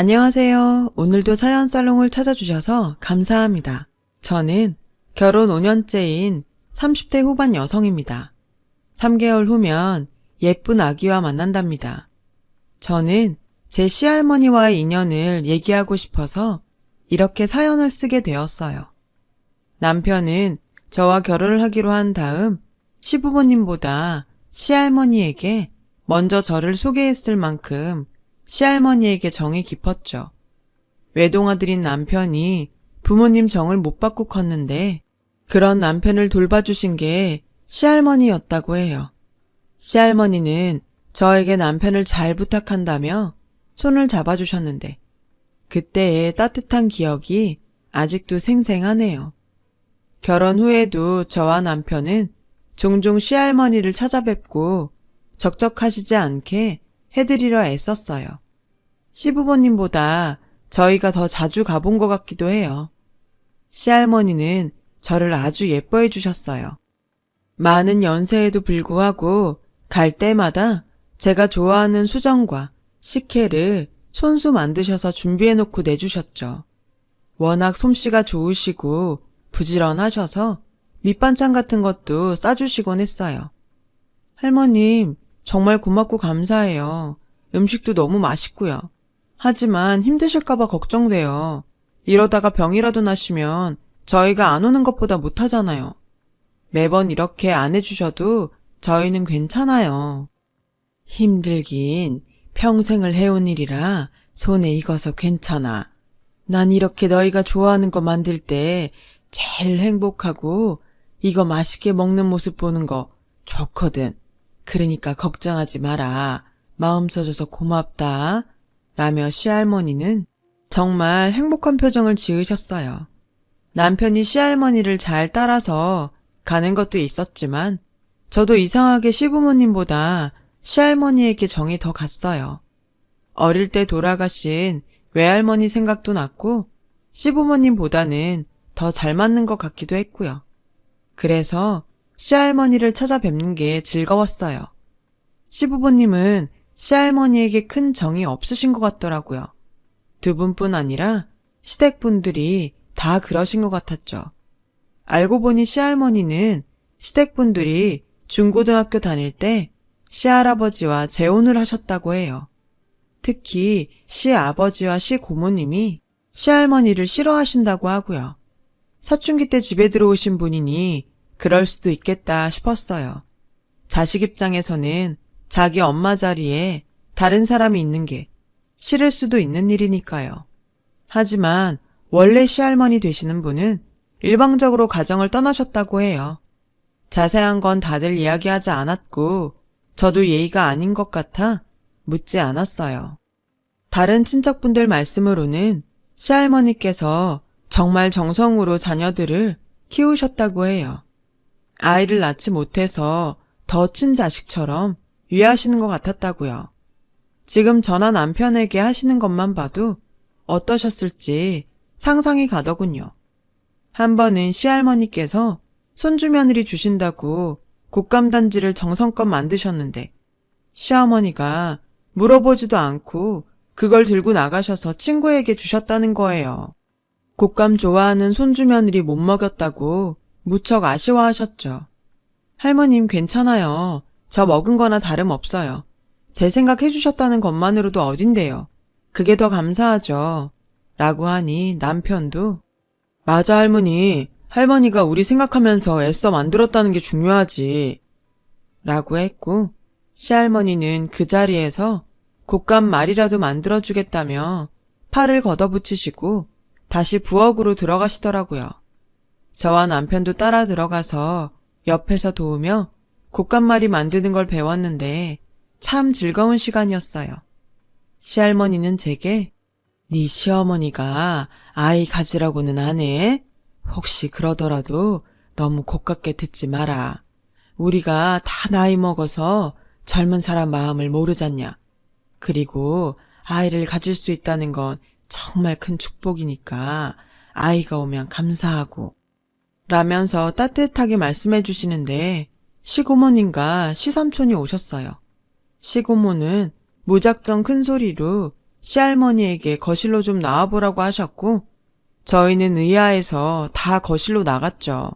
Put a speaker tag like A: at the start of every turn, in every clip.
A: 안녕하세요. 오늘도 사연살롱을 찾아주셔서 감사합니다. 저는 결혼 5년째인 30대 후반 여성입니다. 3개월 후면 예쁜 아기와 만난답니다. 저는 제 시할머니와의 인연을 얘기하고 싶어서 이렇게 사연을 쓰게 되었어요. 남편은 저와 결혼을 하기로 한 다음 시부모님보다 시할머니에게 먼저 저를 소개했을 만큼 시할머니에게 정이 깊었죠. 외동아들인 남편이 부모님 정을 못 받고 컸는데 그런 남편을 돌봐주신 게 시할머니였다고 해요. 시할머니는 저에게 남편을 잘 부탁한다며 손을 잡아주셨는데 그때의 따뜻한 기억이 아직도 생생하네요. 결혼 후에도 저와 남편은 종종 시할머니를 찾아뵙고 적적하시지 않게 해드리려 애썼어요. 시부모님보다 저희가 더 자주 가본 것 같기도 해요. 시할머니는 저를 아주 예뻐해 주셨어요. 많은 연세에도 불구하고 갈 때마다 제가 좋아하는 수정과 식혜를 손수 만드셔서 준비해놓고 내주셨죠. 워낙 솜씨가 좋으시고 부지런하셔서 밑반찬 같은 것도 싸주시곤 했어요. 할머님, 정말 고맙고 감사해요. 음식도 너무 맛있고요. 하지만 힘드실까봐 걱정돼요. 이러다가 병이라도 나시면 저희가 안 오는 것보다 못하잖아요. 매번 이렇게 안 해주셔도 저희는 괜찮아요. 힘들긴 평생을 해온 일이라 손에 익어서 괜찮아. 난 이렇게 너희가 좋아하는 거 만들 때 제일 행복하고 이거 맛있게 먹는 모습 보는 거 좋거든. 그러니까 걱정하지 마라. 마음 써줘서 고맙다. 라며 시할머니는 정말 행복한 표정을 지으셨어요. 남편이 시할머니를 잘 따라서 가는 것도 있었지만 저도 이상하게 시부모님보다 시할머니에게 정이 더 갔어요. 어릴 때 돌아가신 외할머니 생각도 났고 시부모님보다는 더 잘 맞는 것 같기도 했고요. 그래서 시할머니를 찾아뵙는 게 즐거웠어요. 시부모님은 시할머니에게 큰 정이 없으신 것 같더라고요. 두 분뿐 아니라 시댁분들이 다 그러신 것 같았죠. 알고 보니 시할머니는 시댁분들이 중고등학교 다닐 때 시할아버지와 재혼을 하셨다고 해요. 특히 시아버지와 시고모님이 시할머니를 싫어하신다고 하고요. 사춘기 때 집에 들어오신 분이니 그럴 수도 있겠다 싶었어요. 자식 입장에서는 자기 엄마 자리에 다른 사람이 있는 게 싫을 수도 있는 일이니까요. 하지만 원래 시할머니 되시는 분은 일방적으로 가정을 떠나셨다고 해요. 자세한 건 다들 이야기하지 않았고 저도 예의가 아닌 것 같아 묻지 않았어요. 다른 친척분들 말씀으로는 시할머니께서 정말 정성으로 자녀들을 키우셨다고 해요. 아이를 낳지 못해서 더 친자식처럼 위하시는 것 같았다고요. 지금 저나 남편에게 하시는 것만 봐도 어떠셨을지 상상이 가더군요. 한 번은 시할머니께서 손주 며느리 주신다고 곶감단지를 정성껏 만드셨는데 시어머니가 물어보지도 않고 그걸 들고 나가셔서 친구에게 주셨다는 거예요. 곶감 좋아하는 손주 며느리 못 먹였다고 무척 아쉬워하셨죠. 할머님 괜찮아요. 저 먹은 거나 다름없어요. 제 생각 해주셨다는 것만으로도 어딘데요. 그게 더 감사하죠. 라고 하니 남편도 맞아 할머니. 할머니가 우리 생각하면서 애써 만들었다는 게 중요하지. 라고 했고 시할머니는 그 자리에서 곶감 말이라도 만들어주겠다며 팔을 걷어붙이시고 다시 부엌으로 들어가시더라고요. 저와 남편도 따라 들어가서 옆에서 도우며 곶감말이 만드는 걸 배웠는데 참 즐거운 시간이었어요. 시할머니는 제게 네 시어머니가 아이 가지라고는 안 해? 혹시 그러더라도 너무 고깝게 듣지 마라. 우리가 다 나이 먹어서 젊은 사람 마음을 모르잖냐. 그리고 아이를 가질 수 있다는 건 정말 큰 축복이니까 아이가 오면 감사하고 라면서 따뜻하게 말씀해 주시는데 시고모님과 시삼촌이 오셨어요. 시고모는 무작정 큰 소리로 시할머니에게 거실로 좀 나와보라고 하셨고 저희는 의아해서 다 거실로 나갔죠.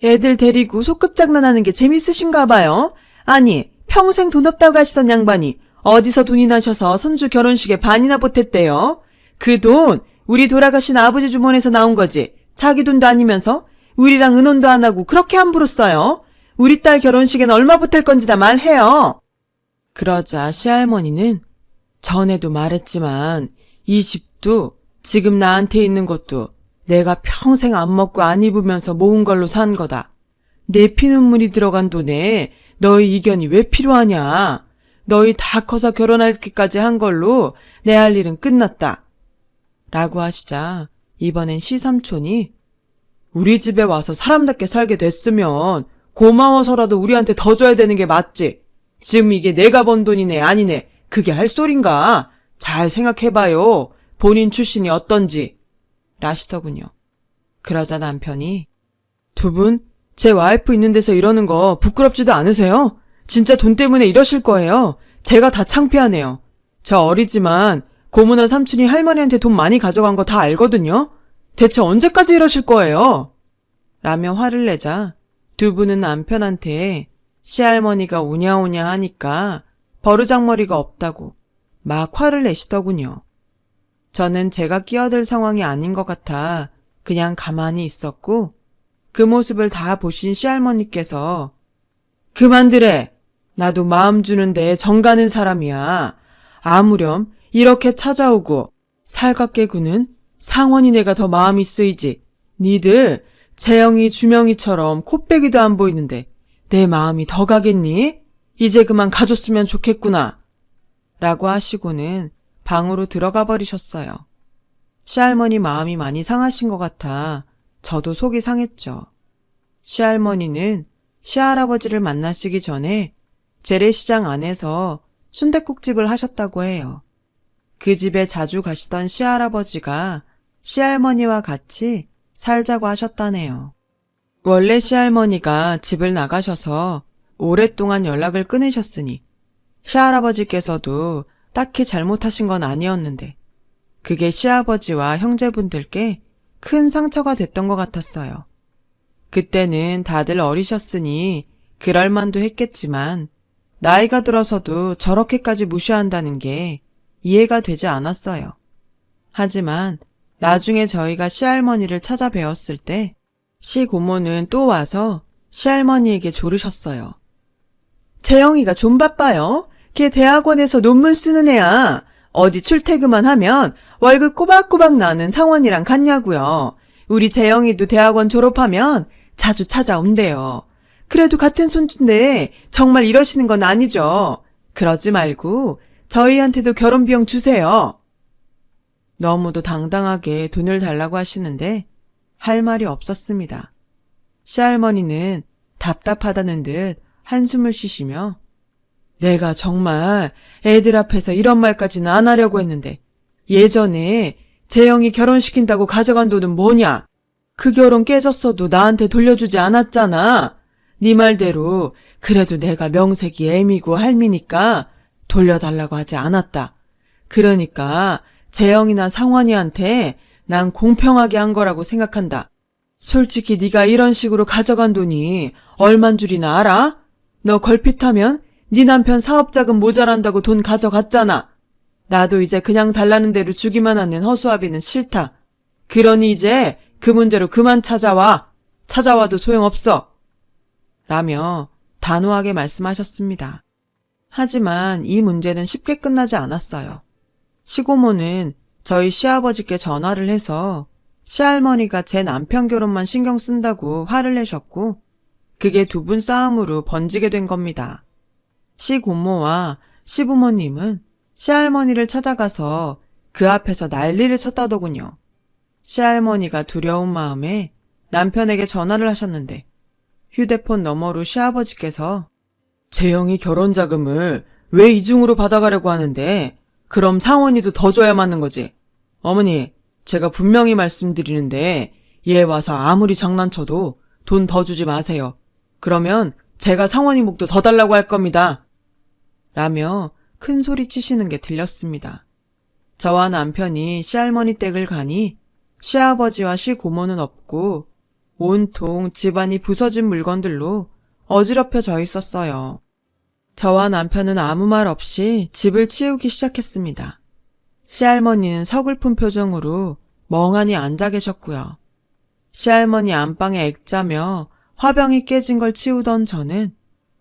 A: 애들 데리고 소꿉장난하는 게 재밌으신가 봐요. 아니, 평생 돈 없다고 하시던 양반이 어디서 돈이 나셔서 손주 결혼식에 반이나 보탰대요. 그 돈 우리 돌아가신 아버지 주머니에서 나온 거지. 자기 돈도 아니면서 우리랑 의논도 안 하고 그렇게 함부로 써요. 우리 딸 결혼식엔 얼마 보탤 건지 다 말해요. 그러자 시할머니는 전에도 말했지만 이 집도 지금 나한테 있는 것도 내가 평생 안 먹고 안 입으면서 모은 걸로 산 거다. 내 피눈물이 들어간 돈에 너희 이견이 왜 필요하냐. 너희 다 커서 결혼하기까지 한 걸로 내 할 일은 끝났다. 라고 하시자 이번엔 시삼촌이 우리 집에 와서 사람답게 살게 됐으면 고마워서라도 우리한테 더 줘야 되는 게 맞지. 지금 이게 내가 번 돈이네 아니네 그게 할 소린가? 잘 생각해봐요. 본인 출신이 어떤지. 라시더군요. 그러자 남편이 두 분 제 와이프 있는 데서 이러는 거 부끄럽지도 않으세요? 진짜 돈 때문에 이러실 거예요. 제가 다 창피하네요. 저 어리지만 고모나 삼촌이 할머니한테 돈 많이 가져간 거 다 알거든요. 대체 언제까지 이러실 거예요? 라며 화를 내자 두 분은 남편한테 시할머니가 우냐우냐 하니까 버르장머리가 없다고 막 화를 내시더군요. 저는 제가 끼어들 상황이 아닌 것 같아 그냥 가만히 있었고 그 모습을 다 보신 시할머니께서 그만두래. 나도 마음 주는데 정 가는 사람이야. 아무렴 이렇게 찾아오고 살갑게 구는 상원이네가 더 마음이 쓰이지. 니들 재영이 주명이처럼 코빼기도 안 보이는데 내 마음이 더 가겠니? 이제 그만 가줬으면 좋겠구나. 라고 하시고는 방으로 들어가 버리셨어요. 시할머니 마음이 많이 상하신 것 같아 저도 속이 상했죠. 시할머니는 시할아버지를 만나시기 전에 재래시장 안에서 순댓국집을 하셨다고 해요. 그 집에 자주 가시던 시할아버지가 시할머니와 같이 살자고 하셨다네요. 원래 시할머니가 집을 나가셔서 오랫동안 연락을 끊으셨으니 시할아버지께서도 딱히 잘못하신 건 아니었는데 그게 시아버지와 형제분들께 큰 상처가 됐던 것 같았어요. 그때는 다들 어리셨으니 그럴만도 했겠지만 나이가 들어서도 저렇게까지 무시한다는 게 이해가 되지 않았어요. 하지만 나중에 저희가 시할머니를 찾아뵈었을 때 시고모는 또 와서 시할머니에게 조르셨어요. 재영이가 좀 바빠요. 걔 대학원에서 논문 쓰는 애야. 어디 출퇴근만 하면 월급 꼬박꼬박 나는 상원이랑 같냐고요. 우리 재영이도 대학원 졸업하면 자주 찾아온대요. 그래도 같은 손주인데 정말 이러시는 건 아니죠. 그러지 말고 저희한테도 결혼 비용 주세요. 너무도 당당하게 돈을 달라고 하시는데 할 말이 없었습니다. 시할머니는 답답하다는 듯 한숨을 쉬시며 내가 정말 애들 앞에서 이런 말까지는 안 하려고 했는데 예전에 재영이 결혼시킨다고 가져간 돈은 뭐냐? 그 결혼 깨졌어도 나한테 돌려주지 않았잖아. 네 말대로 그래도 내가 명색이 애미고 할미니까 돌려달라고 하지 않았다. 그러니까 재영이나 상환이한테 난 공평하게 한 거라고 생각한다. 솔직히 네가 이런 식으로 가져간 돈이 얼만 줄이나 알아? 너 걸핏하면 네 남편 사업자금 모자란다고 돈 가져갔잖아. 나도 이제 그냥 달라는 대로 주기만 하는 허수아비는 싫다. 그러니 이제 그 문제로 그만 찾아와. 찾아와도 소용없어. 라며 단호하게 말씀하셨습니다. 하지만 이 문제는 쉽게 끝나지 않았어요. 시고모는 저희 시아버지께 전화를 해서 시할머니가 제 남편 결혼만 신경 쓴다고 화를 내셨고 그게 두 분 싸움으로 번지게 된 겁니다. 시고모와 시부모님은 시할머니를 찾아가서 그 앞에서 난리를 쳤다더군요. 시할머니가 두려운 마음에 남편에게 전화를 하셨는데 휴대폰 너머로 시아버지께서 재영이 결혼자금을 왜 이중으로 받아가려고 하는데 그럼 상원이도 더 줘야 맞는 거지. 어머니, 제가 분명히 말씀드리는데 얘 와서 아무리 장난쳐도 돈 더 주지 마세요. 그러면 제가 상원이 묵도 더 달라고 할 겁니다. 라며 큰 소리 치시는 게 들렸습니다. 저와 남편이 시할머니 댁을 가니 시아버지와 시고모는 없고 온통 집안이 부서진 물건들로 어지럽혀져 있었어요. 저와 남편은 아무 말 없이 집을 치우기 시작했습니다. 시할머니는 서글픈 표정으로 멍하니 앉아 계셨고요. 시할머니 안방에 액자며 화병이 깨진 걸 치우던 저는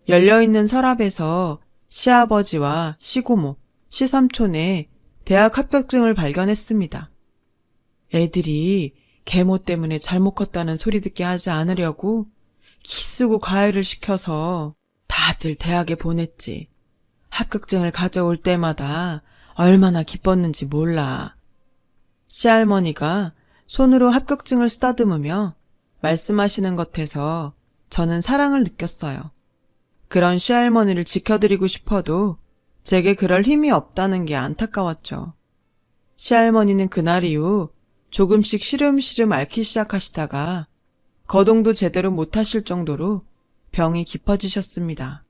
A: 열려있는 서랍에서 시아버지와 시고모, 시삼촌의 대학 합격증을 발견했습니다. 애들이 계모 때문에 잘못 컸다는 소리 듣게 하지 않으려고 기쓰고 과외를 시켜서 다들 대학에 보냈지. 합격증을 가져올 때마다 얼마나 기뻤는지 몰라. 시할머니가 손으로 합격증을 쓰다듬으며 말씀하시는 것에서 저는 사랑을 느꼈어요. 그런 시할머니를 지켜드리고 싶어도 제게 그럴 힘이 없다는 게 안타까웠죠. 시할머니는 그날 이후 조금씩 시름시름 앓기 시작하시다가 거동도 제대로 못하실 정도로 병이 깊어지셨습니다.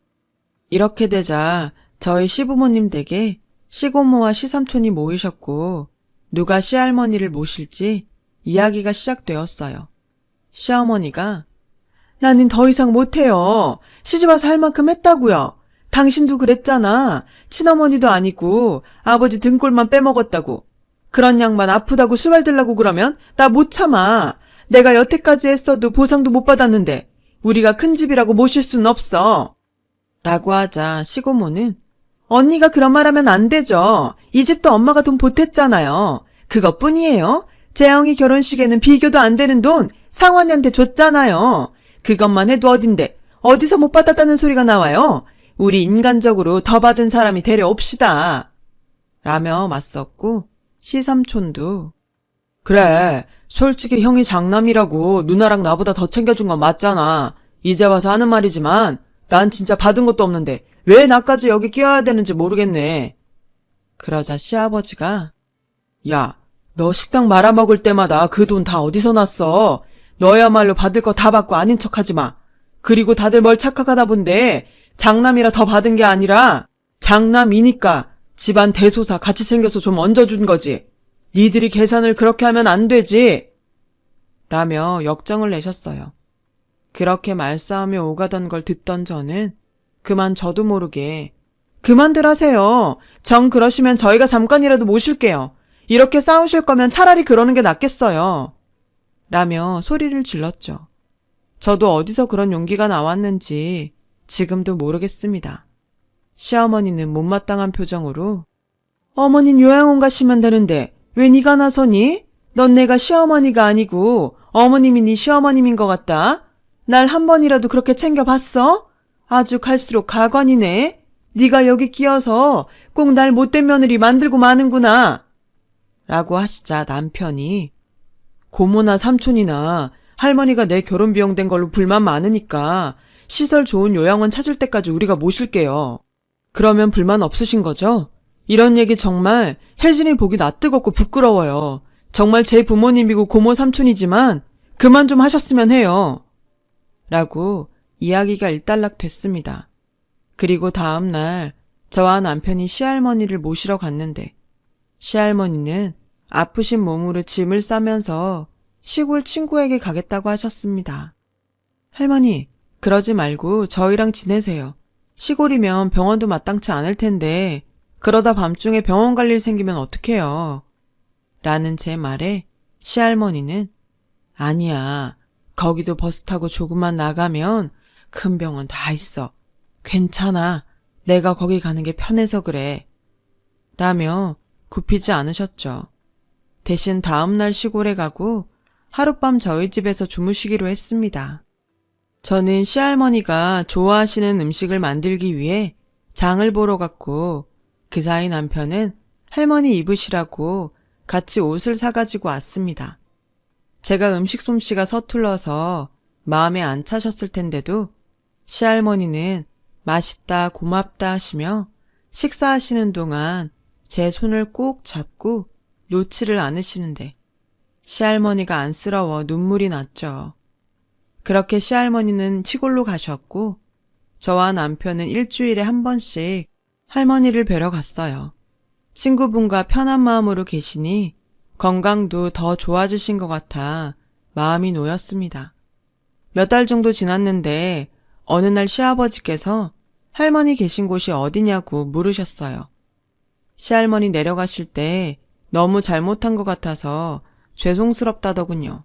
A: 이렇게 되자 저희 시부모님 댁에 시고모와 시삼촌이 모이셨고 누가 시할머니를 모실지 이야기가 시작되었어요. 시어머니가 나는 더 이상 못해요. 시집와서 할 만큼 했다고요. 당신도 그랬잖아. 친어머니도 아니고 아버지 등골만 빼먹었다고. 그런 양반 아프다고 수발들라고 그러면 나 못 참아. 내가 여태까지 했어도 보상도 못 받았는데 우리가 큰 집이라고 모실 수는 없어. 라고 하자 시고모는 언니가 그런 말 하면 안 되죠. 이 집도 엄마가 돈 보탰잖아요. 그것뿐이에요. 재영이 결혼식에는 비교도 안 되는 돈 상환이한테 줬잖아요. 그것만 해도 어딘데 어디서 못 받았다는 소리가 나와요. 우리 인간적으로 더 받은 사람이 데려옵시다. 라며 맞섰고 시삼촌도 그래 솔직히 형이 장남이라고 누나랑 나보다 더 챙겨준 건 맞잖아. 이제 와서 하는 말이지만 난 진짜 받은 것도 없는데 왜 나까지 여기 끼워야 되는지 모르겠네. 그러자 시아버지가 야, 너 식당 말아먹을 때마다 그 돈 다 어디서 났어? 너야말로 받을 거 다 받고 아닌 척하지 마. 그리고 다들 뭘 착각하다 본데 장남이라 더 받은 게 아니라 장남이니까 집안 대소사 같이 생겨서 좀 얹어준 거지. 니들이 계산을 그렇게 하면 안 되지. 라며 역정을 내셨어요. 그렇게 말싸움이 오가던 걸 듣던 저는 그만 저도 모르게 그만들 하세요. 정 그러시면 저희가 잠깐이라도 모실게요. 이렇게 싸우실 거면 차라리 그러는 게 낫겠어요. 라며 소리를 질렀죠. 저도 어디서 그런 용기가 나왔는지 지금도 모르겠습니다. 시어머니는 못마땅한 표정으로 어머닌 요양원 가시면 되는데 왜 네가 나서니? 넌 내가 시어머니가 아니고 어머님이 네 시어머님인 것 같다. 날 한 번이라도 그렇게 챙겨봤어? 아주 갈수록 가관이네. 네가 여기 끼어서 꼭 날 못된 며느리 만들고 마는구나. 라고 하시자 남편이 고모나 삼촌이나 할머니가 내 결혼 비용 된 걸로 불만 많으니까 시설 좋은 요양원 찾을 때까지 우리가 모실게요. 그러면 불만 없으신 거죠? 이런 얘기 정말 혜진이 보기 낯뜨겁고 부끄러워요. 정말 제 부모님이고 고모 삼촌이지만 그만 좀 하셨으면 해요. 라고 이야기가 일단락 됐습니다. 그리고 다음 날 저와 남편이 시할머니를 모시러 갔는데 시할머니는 아프신 몸으로 짐을 싸면서 시골 친구에게 가겠다고 하셨습니다. 할머니, 그러지 말고 저희랑 지내세요. 시골이면 병원도 마땅치 않을 텐데 그러다 밤중에 병원 갈 일 생기면 어떡해요. 라는 제 말에 시할머니는 아니야. 거기도 버스 타고 조금만 나가면 큰 병원 다 있어. 괜찮아. 내가 거기 가는 게 편해서 그래. 라며 굽히지 않으셨죠. 대신 다음날 시골에 가고 하룻밤 저희 집에서 주무시기로 했습니다. 저는 시할머니가 좋아하시는 음식을 만들기 위해 장을 보러 갔고 그 사이 남편은 할머니 입으시라고 같이 옷을 사가지고 왔습니다. 제가 음식 솜씨가 서툴러서 마음에 안 차셨을 텐데도 시할머니는 맛있다 고맙다 하시며 식사하시는 동안 제 손을 꼭 잡고 놓지를 않으시는데 시할머니가 안쓰러워 눈물이 났죠. 그렇게 시할머니는 시골로 가셨고 저와 남편은 일주일에 한 번씩 할머니를 뵈러 갔어요. 친구분과 편한 마음으로 계시니 건강도 더 좋아지신 것 같아 마음이 놓였습니다. 몇 달 정도 지났는데 어느 날 시아버지께서 할머니 계신 곳이 어디냐고 물으셨어요. 시할머니 내려가실 때 너무 잘못한 것 같아서 죄송스럽다더군요.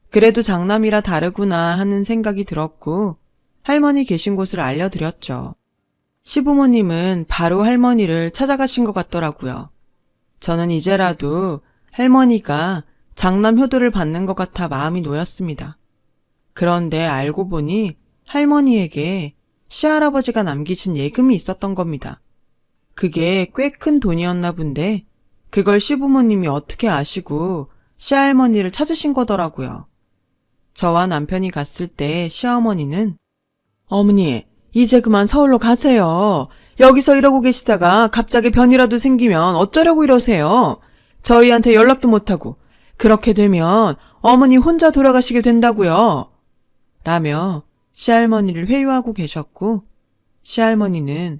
A: 그래도 장남이라 다르구나 하는 생각이 들었고 할머니 계신 곳을 알려드렸죠. 시부모님은 바로 할머니를 찾아가신 것 같더라고요. 저는 이제라도 할머니가 장남 효도를 받는 것 같아 마음이 놓였습니다. 그런데 알고 보니 할머니에게 시할아버지가 남기신 예금이 있었던 겁니다. 그게 꽤 큰 돈이었나 본데 그걸 시부모님이 어떻게 아시고 시할머니를 찾으신 거더라고요. 저와 남편이 갔을 때 시어머니는 어머니, 이제 그만 서울로 가세요. 여기서 이러고 계시다가 갑자기 변이라도 생기면 어쩌려고 이러세요. 저희한테 연락도 못하고 그렇게 되면 어머니 혼자 돌아가시게 된다고요. 라며 시할머니를 회유하고 계셨고 시할머니는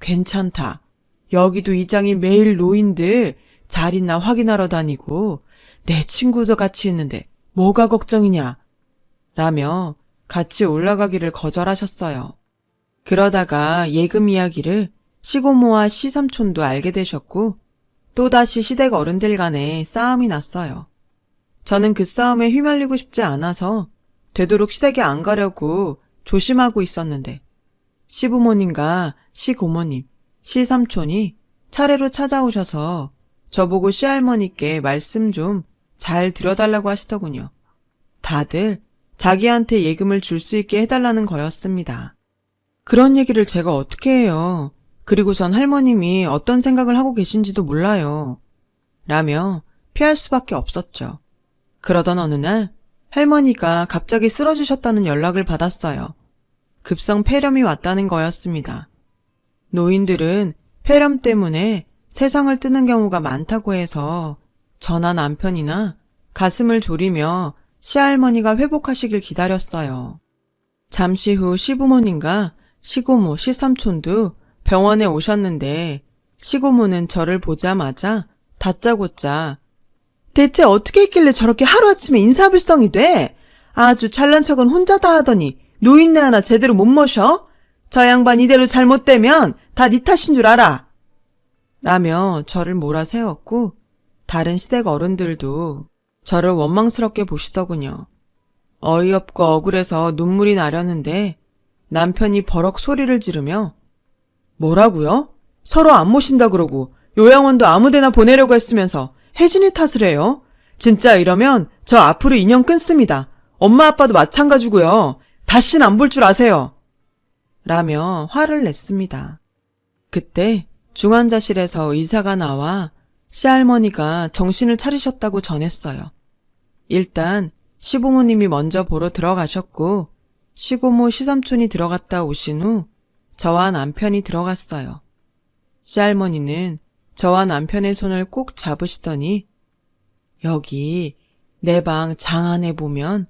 A: 괜찮다. 여기도 이장이 매일 노인들 잘 있나 확인하러 다니고 내 친구도 같이 있는데 뭐가 걱정이냐. 라며 같이 올라가기를 거절하셨어요. 그러다가 예금 이야기를 시고모와 시삼촌도 알게 되셨고 또다시 시댁 어른들 간에 싸움이 났어요. 저는 그 싸움에 휘말리고 싶지 않아서 되도록 시댁에 안 가려고 조심하고 있었는데 시부모님과 시고모님, 시삼촌이 차례로 찾아오셔서 저보고 시할머니께 말씀 좀 잘 들어달라고 하시더군요. 다들 자기한테 예금을 줄 수 있게 해달라는 거였습니다. 그런 얘기를 제가 어떻게 해요. 그리고선 할머님이 어떤 생각을 하고 계신지도 몰라요. 라며 피할 수밖에 없었죠. 그러던 어느 날 할머니가 갑자기 쓰러지셨다는 연락을 받았어요. 급성 폐렴이 왔다는 거였습니다. 노인들은 폐렴 때문에 세상을 뜨는 경우가 많다고 해서 저나 남편이나 가슴을 졸이며 시할머니가 회복하시길 기다렸어요. 잠시 후 시부모님과 시고모, 시삼촌도 병원에 오셨는데 시고모는 저를 보자마자 다짜고짜 대체 어떻게 했길래 저렇게 하루아침에 인사불성이 돼? 아주 잘난 척은 혼자 다 하더니 노인네 하나 제대로 못 모셔? 저 양반 이대로 잘못되면 다 네 탓인 줄 알아. 라며 저를 몰아세웠고 다른 시댁 어른들도 저를 원망스럽게 보시더군요. 어이없고 억울해서 눈물이 나려는데 남편이 버럭 소리를 지르며 뭐라고요? 서로 안 모신다 그러고 요양원도 아무데나 보내려고 했으면서 혜진이 탓을 해요? 진짜 이러면 저 앞으로 인연 끊습니다. 엄마 아빠도 마찬가지고요. 다신 안 볼 줄 아세요. 라며 화를 냈습니다. 그때 중환자실에서 의사가 나와 시할머니가 정신을 차리셨다고 전했어요. 일단 시부모님이 먼저 보러 들어가셨고 시고모 시삼촌이 들어갔다 오신 후 저와 남편이 들어갔어요. 시할머니는 저와 남편의 손을 꼭 잡으시더니 여기 내 방 장 안에 보면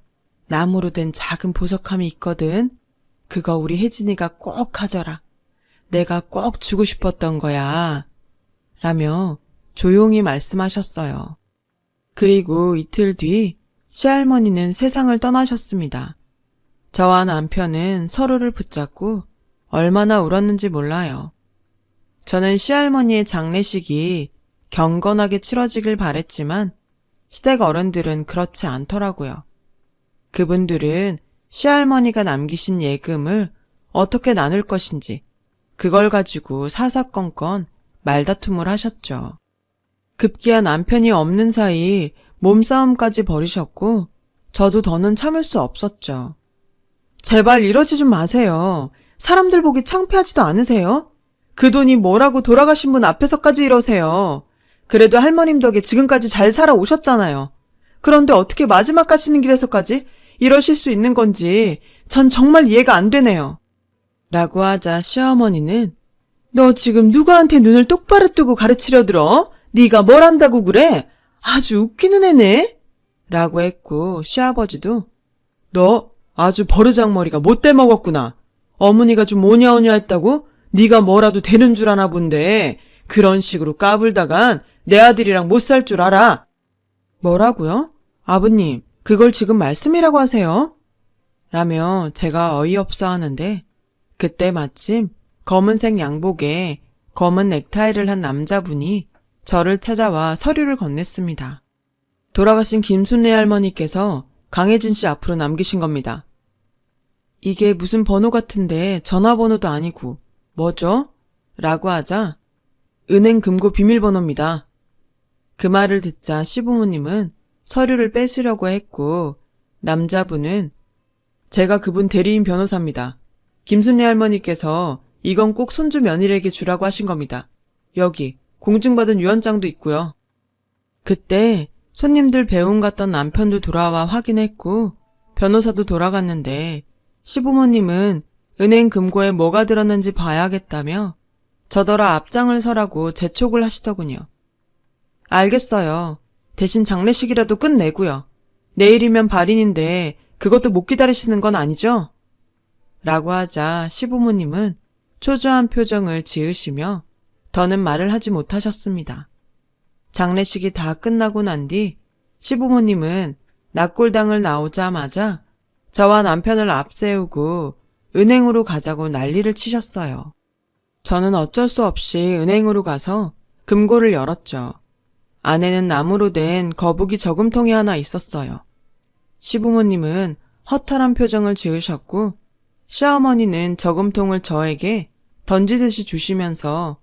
A: 나무로 된 작은 보석함이 있거든. 그거 우리 혜진이가 꼭 가져라. 내가 꼭 주고 싶었던 거야. 라며 조용히 말씀하셨어요. 그리고 이틀 뒤 시할머니는 세상을 떠나셨습니다. 저와 남편은 서로를 붙잡고 얼마나 울었는지 몰라요. 저는 시할머니의 장례식이 경건하게 치러지길 바랬지만 시댁 어른들은 그렇지 않더라고요. 그분들은 시할머니가 남기신 예금을 어떻게 나눌 것인지 그걸 가지고 사사건건 말다툼을 하셨죠. 급기야 남편이 없는 사이 몸싸움까지 벌이셨고 저도 더는 참을 수 없었죠. 제발 이러지 좀 마세요. 사람들 보기 창피하지도 않으세요? 그 돈이 뭐라고 돌아가신 분 앞에서까지 이러세요. 그래도 할머님 덕에 지금까지 잘 살아오셨잖아요. 그런데 어떻게 마지막 가시는 길에서까지 이러실 수 있는 건지 전 정말 이해가 안 되네요. 라고 하자 시어머니는 너 지금 누구한테 눈을 똑바로 뜨고 가르치려 들어? 네가 뭘 안다고 그래? 아주 웃기는 애네? 라고 했고 시아버지도 너 아주 버르장머리가 못돼 먹었구나. 어머니가 좀 오냐오냐 했다고 네가 뭐라도 되는 줄 아나 본데 그런 식으로 까불다간 내 아들이랑 못 살 줄 알아. 뭐라고요? 아버님, 그걸 지금 말씀이라고 하세요? 라며 제가 어이없어 하는데 그때 마침 검은색 양복에 검은 넥타이를 한 남자분이 저를 찾아와 서류를 건넸습니다. 돌아가신 김순례 할머니께서 강혜진 씨 앞으로 남기신 겁니다. 이게 무슨 번호 같은데 전화번호도 아니고 뭐죠? 라고 하자 은행 금고 비밀번호입니다. 그 말을 듣자 시부모님은 서류를 뺏으려고 했고 남자분은 제가 그분 대리인 변호사입니다. 김순례 할머니께서 이건 꼭 손주 며느리에게 주라고 하신 겁니다. 여기 공증받은 유언장도 있고요. 그때 손님들 배웅 갔던 남편도 돌아와 확인했고 변호사도 돌아갔는데 시부모님은 은행 금고에 뭐가 들었는지 봐야겠다며 저더러 앞장을 서라고 재촉을 하시더군요. 알겠어요. 대신 장례식이라도 끝내고요. 내일이면 발인인데 그것도 못 기다리시는 건 아니죠? 라고 하자 시부모님은 초조한 표정을 지으시며 더는 말을 하지 못하셨습니다. 장례식이 다 끝나고 난 뒤 시부모님은 낙골당을 나오자마자 저와 남편을 앞세우고 은행으로 가자고 난리를 치셨어요. 저는 어쩔 수 없이 은행으로 가서 금고를 열었죠. 안에는 나무로 된 거북이 저금통이 하나 있었어요. 시부모님은 허탈한 표정을 지으셨고 시어머니는 저금통을 저에게 던지듯이 주시면서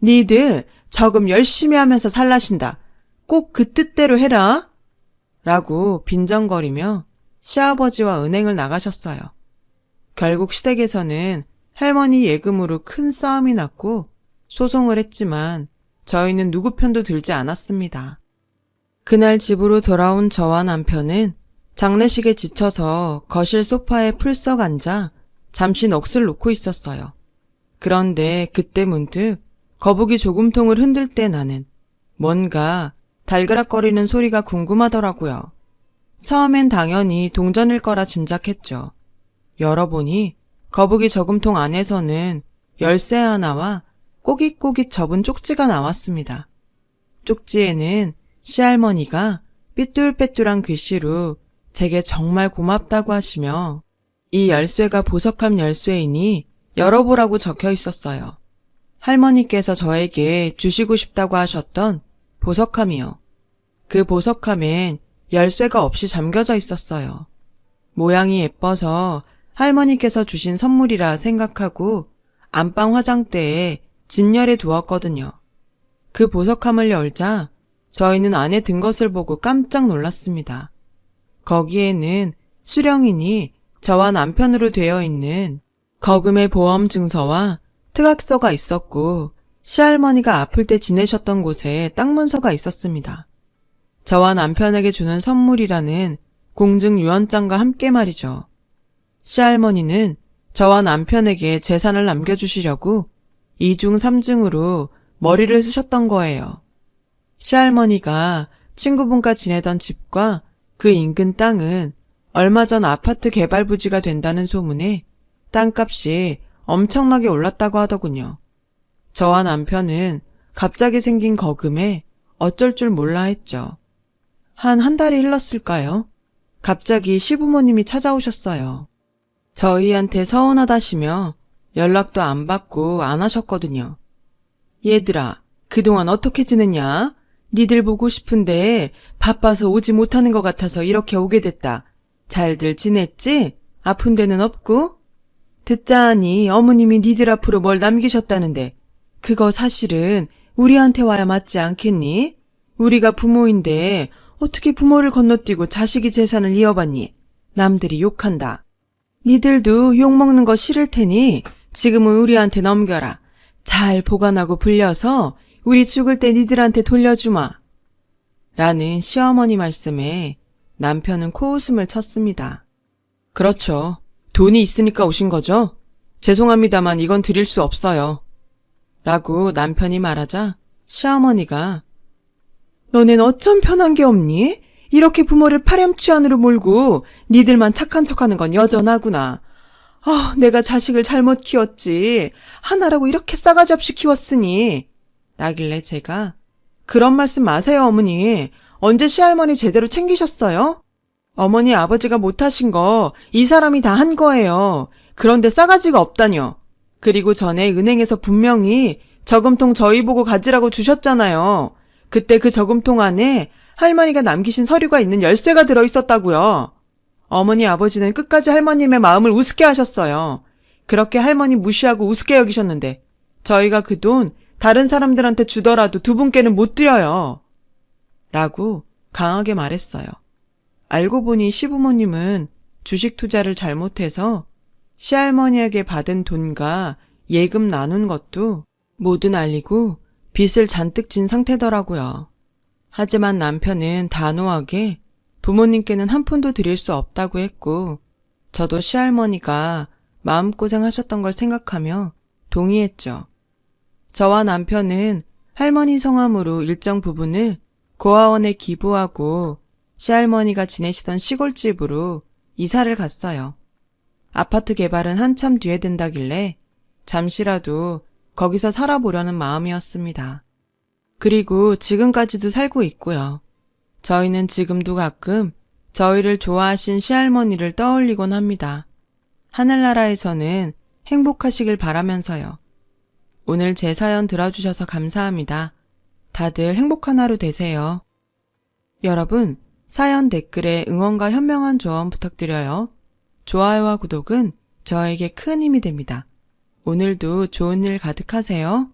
A: 니들 저금 열심히 하면서 살라신다. 꼭 그 뜻대로 해라. 라고 빈정거리며 시아버지와 은행을 나가셨어요. 결국 시댁에서는 할머니 예금으로 큰 싸움이 났고 소송을 했지만 저희는 누구 편도 들지 않았습니다. 그날 집으로 돌아온 저와 남편은 장례식에 지쳐서 거실 소파에 풀썩 앉아 잠시 넋을 놓고 있었어요. 그런데 그때 문득 거북이 조금통을 흔들 때 나는 뭔가 달그락거리는 소리가 궁금하더라고요. 처음엔 당연히 동전일 거라 짐작했죠. 열어보니 거북이 저금통 안에서는 열쇠 하나와 꼬깃꼬깃 접은 쪽지가 나왔습니다. 쪽지에는 시할머니가 삐뚤빼뚤한 글씨로 제게 정말 고맙다고 하시며 이 열쇠가 보석함 열쇠이니 열어보라고 적혀 있었어요. 할머니께서 저에게 주시고 싶다고 하셨던 보석함이요. 그 보석함엔 열쇠가 없이 잠겨져 있었어요. 모양이 예뻐서 할머니께서 주신 선물이라 생각하고 안방 화장대에 진열해 두었거든요. 그 보석함을 열자 저희는 안에 든 것을 보고 깜짝 놀랐습니다. 거기에는 수령인이 저와 남편으로 되어 있는 거금의 보험 증서와 특약서가 있었고 시할머니가 아플 때 지내셨던 곳에 땅 문서가 있었습니다. 저와 남편에게 주는 선물이라는 공증 유언장과 함께 말이죠. 시할머니는 저와 남편에게 재산을 남겨주시려고 2중 3중으로 머리를 쓰셨던 거예요. 시할머니가 친구분과 지내던 집과 그 인근 땅은 얼마 전 아파트 개발 부지가 된다는 소문에 땅값이 엄청나게 올랐다고 하더군요. 저와 남편은 갑자기 생긴 거금에 어쩔 줄 몰라 했죠. 한 달이 흘렀을까요? 갑자기 시부모님이 찾아오셨어요. 저희한테 서운하다시며 연락도 안 받고 안 하셨거든요. 얘들아, 그동안 어떻게 지냈냐? 니들 보고 싶은데 바빠서 오지 못하는 것 같아서 이렇게 오게 됐다. 잘들 지냈지? 아픈 데는 없고? 듣자하니 어머님이 니들 앞으로 뭘 남기셨다는데 그거 사실은 우리한테 와야 맞지 않겠니? 우리가 부모인데 어떻게 부모를 건너뛰고 자식이 재산을 이어받니? 남들이 욕한다. 니들도 욕먹는 거 싫을 테니 지금은 우리한테 넘겨라. 잘 보관하고 불려서 우리 죽을 때 니들한테 돌려주마. 라는 시어머니 말씀에 남편은 코웃음을 쳤습니다. 그렇죠. 돈이 있으니까 오신 거죠? 죄송합니다만 이건 드릴 수 없어요. 라고 남편이 말하자 시어머니가 너넨 어쩜 편한 게 없니? 이렇게 부모를 파렴치한으로 몰고 니들만 착한 척하는 건 여전하구나. 내가 자식을 잘못 키웠지. 하나라고 이렇게 싸가지 없이 키웠으니. 라길래 제가 그런 말씀 마세요, 어머니. 언제 시할머니 제대로 챙기셨어요? 어머니 아버지가 못하신 거 이 사람이 다 한 거예요. 그런데 싸가지가 없다뇨. 그리고 전에 은행에서 분명히 저금통 저희 보고 가지라고 주셨잖아요. 그때 그 저금통 안에 할머니가 남기신 서류가 있는 열쇠가 들어있었다고요. 어머니 아버지는 끝까지 할머님의 마음을 우습게 하셨어요. 그렇게 할머니 무시하고 우습게 여기셨는데 저희가 그 돈 다른 사람들한테 주더라도 두 분께는 못 드려요. 라고 강하게 말했어요. 알고 보니 시부모님은 주식 투자를 잘못해서 시할머니에게 받은 돈과 예금 나눈 것도 모두 날리고 빚을 잔뜩 진 상태더라고요. 하지만 남편은 단호하게 부모님께는 한 푼도 드릴 수 없다고 했고 저도 시할머니가 마음고생 하셨던 걸 생각하며 동의했죠. 저와 남편은 할머니 성함으로 일정 부분을 고아원에 기부하고 시할머니가 지내시던 시골집으로 이사를 갔어요. 아파트 개발은 한참 뒤에 된다길래 잠시라도 거기서 살아보려는 마음이었습니다. 그리고 지금까지도 살고 있고요. 저희는 지금도 가끔 저희를 좋아하신 시할머니를 떠올리곤 합니다. 하늘나라에서는 행복하시길 바라면서요. 오늘 제 사연 들어주셔서 감사합니다. 다들 행복한 하루 되세요. 여러분, 사연 댓글에 응원과 현명한 조언 부탁드려요. 좋아요와 구독은 저에게 큰 힘이 됩니다. 오늘도 좋은 일 가득하세요.